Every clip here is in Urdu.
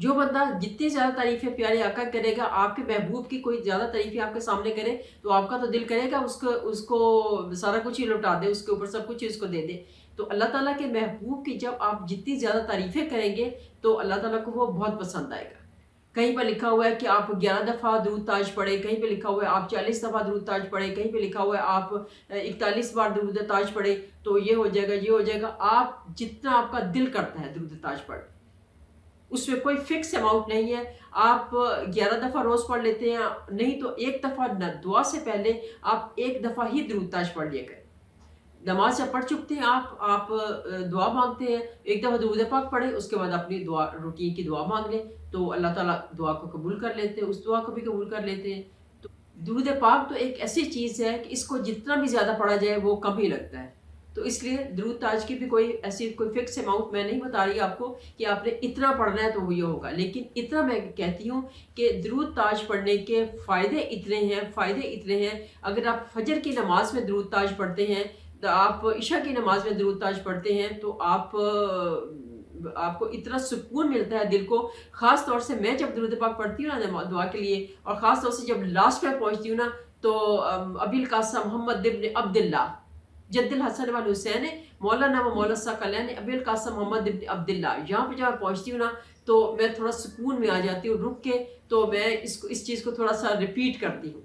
جو بندہ جتنی زیادہ تعریفیں پیارے آقا کرے گا، آپ کے محبوب کی کوئی زیادہ تعریفیں آپ کے سامنے کرے تو آپ کا تو دل کرے گا اس کو سارا کچھ ہی لوٹا دے، اس کے اوپر سب کچھ ہی اس کو دے دے۔ تو اللہ تعالیٰ کے محبوب کی جب آپ جتنی زیادہ تعریفیں کریں گے تو اللہ تعالیٰ کو وہ بہت پسند آئے گا۔ کہیں پہ لکھا ہوا ہے کہ آپ 11 دفعہ درود تاج پڑھیں، کہیں پہ لکھا ہوا ہے آپ 40 دفعہ درود تاج پڑھیں، کہیں پہ لکھا ہوا ہے آپ 41 بار درود تاج پڑھیں، تو یہ ہو جائے گا، یہ ہو جائے گا۔ آپ جتنا آپ کا دل کرتا ہے درود تاج پڑھ، اس میں کوئی فکس اماؤنٹ نہیں ہے۔ آپ 11 دفعہ روز پڑھ لیتے ہیں، نہیں تو ایک دفعہ دعا سے پہلے آپ ایک دفعہ ہی درود تاج پڑھ لیا کریں۔ نماز جب پڑھ چکتے ہیں آپ دعا مانگتے ہیں، ایک دفعہ درود پاک پڑھیں، اس کے بعد اپنی دعا روٹین کی دعا مانگ لیں تو اللہ تعالیٰ دعا کو قبول کر لیتے ہیں، اس دعا کو بھی قبول کر لیتے ہیں۔ تو درود پاک تو ایک ایسی چیز ہے کہ اس کو جتنا بھی زیادہ پڑھا جائے وہ کم ہی لگتا ہے۔ تو اس لیے درود تاج کی بھی کوئی فکس اماؤنٹ میں نہیں بتا رہی آپ کو کہ آپ نے اتنا پڑھنا ہے تو وہ یہ ہوگا، لیکن اتنا میں کہتی ہوں کہ درود تاج پڑھنے کے فائدے اتنے ہیں۔ اگر آپ فجر کی نماز میں درود تاج پڑھتے ہیں، تو آپ عشاء کی نماز میں درود تاج پڑھتے ہیں، تو آپ کو اتنا سکون ملتا ہے دل کو۔ خاص طور سے میں جب درود پاک پڑھتی ہوں نا دعا کے لیے، اور خاص طور سے جب لاسٹ پہ پہنچتی ہوں نا، تو ابی القاسم محمد ابن عبداللہ جد الحسن والحسین مولانا و مولا ثقلین ابی القاسم محمد ابن عبداللہ، یہاں پہ جب پہنچتی ہوں نا تو میں تھوڑا سکون میں آ جاتی ہوں، رک کے تو میں اس چیز کو تھوڑا سا ریپیٹ کرتی ہوں،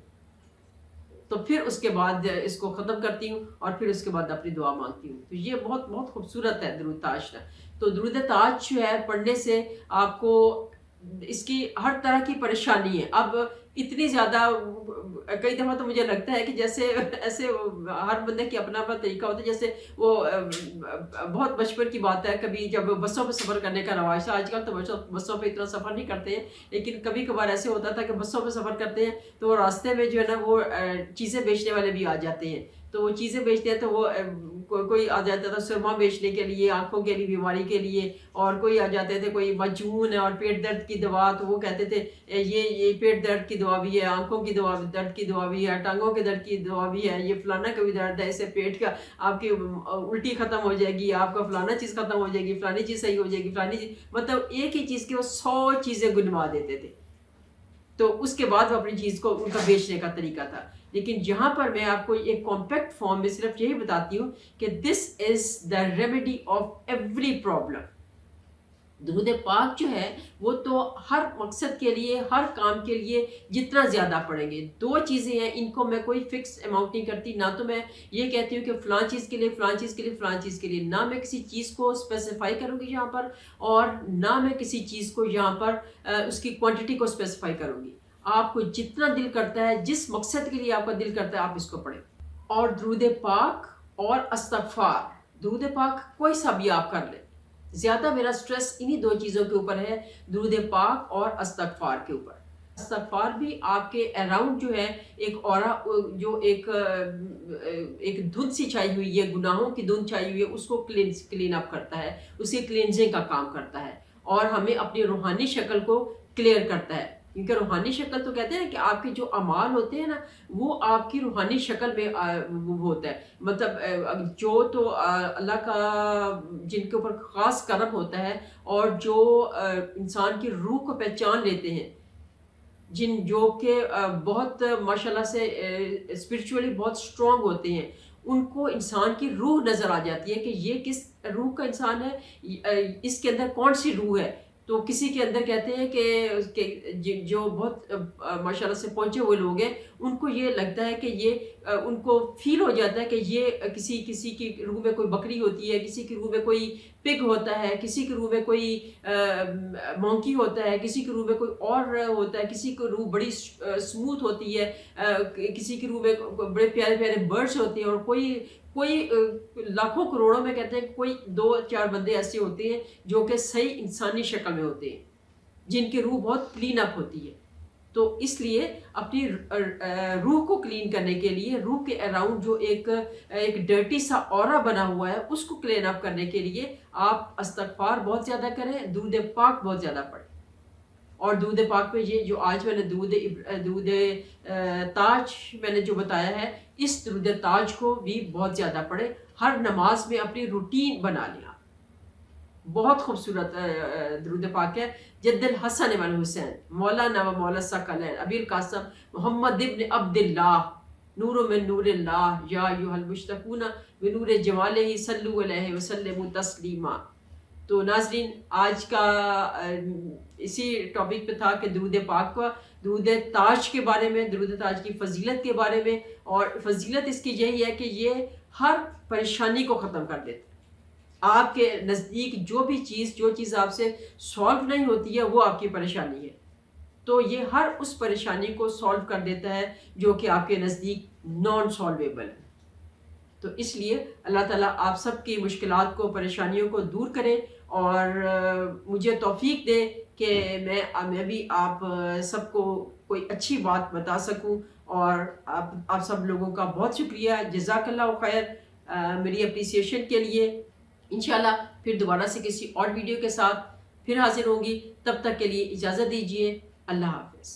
تو پھر اس کے بعد اس کو ختم کرتی ہوں اور پھر اس کے بعد اپنی دعا مانگتی ہوں۔ تو یہ بہت بہت خوبصورت ہے درود تاج کا۔ تو درود تاج جو ہے پڑھنے سے آپ کو اس کی ہر طرح کی پریشانی ہے۔ اب اتنی زیادہ کئی دفعہ تو مجھے لگتا ہے کہ جیسے ایسے ہر بندے کی اپنا اپنا طریقہ ہوتا ہے، جیسے وہ بہت بچپن کی بات ہے، کبھی جب بسوں پہ سفر کرنے کا رواج تھا، آج کل تو بسوں پہ اتنا سفر نہیں کرتے ہیں، لیکن کبھی کبھار ایسے ہوتا تھا کہ بسوں پہ سفر کرتے ہیں تو وہ راستے میں جو ہے نا وہ چیزیں بیچنے والے بھی آ جاتے ہیں، تو وہ چیزیں بیچتے ہیں تو وہ کوئی آ جاتا تھا سرما بیچنے کے لیے، آنکھوں کے لیے، بیماری کے لیے، اور کوئی آ جاتے تھے کوئی مجنون ہے اور پیٹ درد کی دوا، تو وہ کہتے تھے یہ پیٹ درد کی دوا بھی ہے، آنکھوں کی دوا درد کی دوا بھی ہے، ٹانگوں کے درد کی دوا بھی ہے، یہ فلانا کا بھی درد ہے، اس سے پیٹ کا آپ کی الٹی ختم ہو جائے گی، آپ کا فلانا چیز ختم ہو جائے گی، فلانی چیز صحیح ہو جائے گی، فلانی چیز، مطلب ایک ہی چیز کے وہ 100 چیزیں گنوا دیتے تھے، تو اس کے بعد وہ اپنی چیز کو ان کا بیچنے کا طریقہ تھا۔ لیکن جہاں پر میں آپ کو ایک کمپیکٹ فارم میں صرف یہی بتاتی ہوں کہ this is the remedy of every problem. درود پاک جو ہے وہ تو ہر مقصد کے لیے، ہر کام کے لیے جتنا زیادہ پڑھیں گے، دو چیزیں ہیں، ان کو میں کوئی فکس اماؤنٹ نہیں کرتی، نہ تو میں یہ کہتی ہوں کہ فلاں چیز کے لیے، فلاں چیز کے لیے، فلاں چیز کے لیے، نہ میں کسی چیز کو اسپیسیفائی کروں گی یہاں پر، اور نہ میں کسی چیز کو یہاں پر اس کی کوانٹٹی کو اسپیسیفائی کروں گی۔ آپ کو جتنا دل کرتا ہے، جس مقصد کے لیے آپ کا دل کرتا ہے، آپ اس کو پڑھیں۔ اور درود پاک اور استغفار، درود پاک کوئی سا بھی آپ کر لیں، زیادہ میرا سٹریس انہی دو چیزوں کے اوپر ہے، درود پاک اور استغفار کے اوپر۔ استغفار بھی آپ کے اراؤنڈ جو ہے ایک اورا، جو ایک دھند سی چھائی ہوئی ہے، گناہوں کی دھند چھائی ہوئی ہے، اس کو کلین اپ کرتا ہے، اس کی کلینزنگ کا کام کرتا ہے، اور ہمیں اپنی روحانی شکل کو کلیئر کرتا ہے، کیونکہ روحانی شکل تو کہتے ہیں کہ آپ کے جو اعمال ہوتے ہیں نا وہ آپ کی روحانی شکل میں وہ ہوتا ہے، مطلب جو تو اللہ کا جن کے اوپر خاص کرم ہوتا ہے، اور جو انسان کی روح کو پہچان لیتے ہیں، جو کہ بہت ماشاءاللہ سے اسپرچولی بہت اسٹرانگ ہوتے ہیں، ان کو انسان کی روح نظر آ جاتی ہے کہ یہ کس روح کا انسان ہے، اس کے اندر کون سی روح ہے۔ تو کسی کے اندر کہتے ہیں کہ جو بہت ماشاءاللہ سے پہنچے ہوئے لوگ ہیں، ان کو یہ لگتا ہے کہ یہ ان کو فیل ہو جاتا ہے کہ یہ کسی کی روح میں کوئی بکری ہوتی ہے، کسی کی روح میں کوئی پگ ہوتا ہے، کسی کی روح میں کوئی مونکی ہوتا ہے، کسی کی روح میں کوئی اور ہوتا ہے، کسی کی روح بڑی اسموتھ ہوتی ہے، کسی کی روح میں بڑے پیارے پیارے برڈس ہوتے ہیں، اور کوئی لاکھوں کروڑوں میں کہتے ہیں کوئی 2-4 بندے ایسے ہوتے ہیں جو کہ صحیح انسانی شکل میں ہوتے ہیں، جن کی روح بہت کلین اپ ہوتی ہے۔ تو اس لیے اپنی روح کو کلین کرنے کے لیے، روح کے اراؤنڈ جو ایک ڈرٹی سا اورا بنا ہوا ہے، اس کو کلین اپ کرنے کے لیے آپ استغفار بہت زیادہ کریں، درود پاک بہت زیادہ پڑھیں۔ اور درود پاک پہ یہ جو آج میں نے درود تاج میں نے جو بتایا ہے، اس درود تاج کو بھی بہت زیادہ پڑھیں، ہر نماز میں اپنی روٹین بنا لیں آپ۔ بہت خوبصورت درود پاک ہے. جد الحسن والحسین مولانا و مولا ثقلین ابی القاسم محمد ابن عبد اللہ نور من نور اللہ یا ایھا المشتقون بنور جمالہ صلو علیہ وسلم تسلیما. تو ناظرین آج کا اسی ٹاپک پہ تھا کہ درود پاک کا، درود تاج کے بارے میں، درود تاج کی فضیلت کے بارے میں. اور فضیلت اس کی یہی ہے کہ یہ ہر پریشانی کو ختم کر دیتا ہے. آپ کے نزدیک جو چیز آپ سے سولو نہیں ہوتی ہے وہ آپ کی پریشانی ہے، تو یہ ہر اس پریشانی کو سولو کر دیتا ہے جو کہ آپ کے نزدیک نان سالویبل ہے. تو اس لیے اللہ تعالیٰ آپ سب کی مشکلات کو، پریشانیوں کو دور کرے اور مجھے توفیق دے کہ میں بھی آپ سب کو کوئی اچھی بات بتا سکوں. اور آپ سب لوگوں کا بہت شکریہ، جزاک اللہ خیر میری اپریسیشن کے لیے. انشاءاللہ پھر دوبارہ سے کسی اور ویڈیو کے ساتھ پھر حاضر ہوں گی. تب تک کے لیے اجازت دیجیے. اللہ حافظ.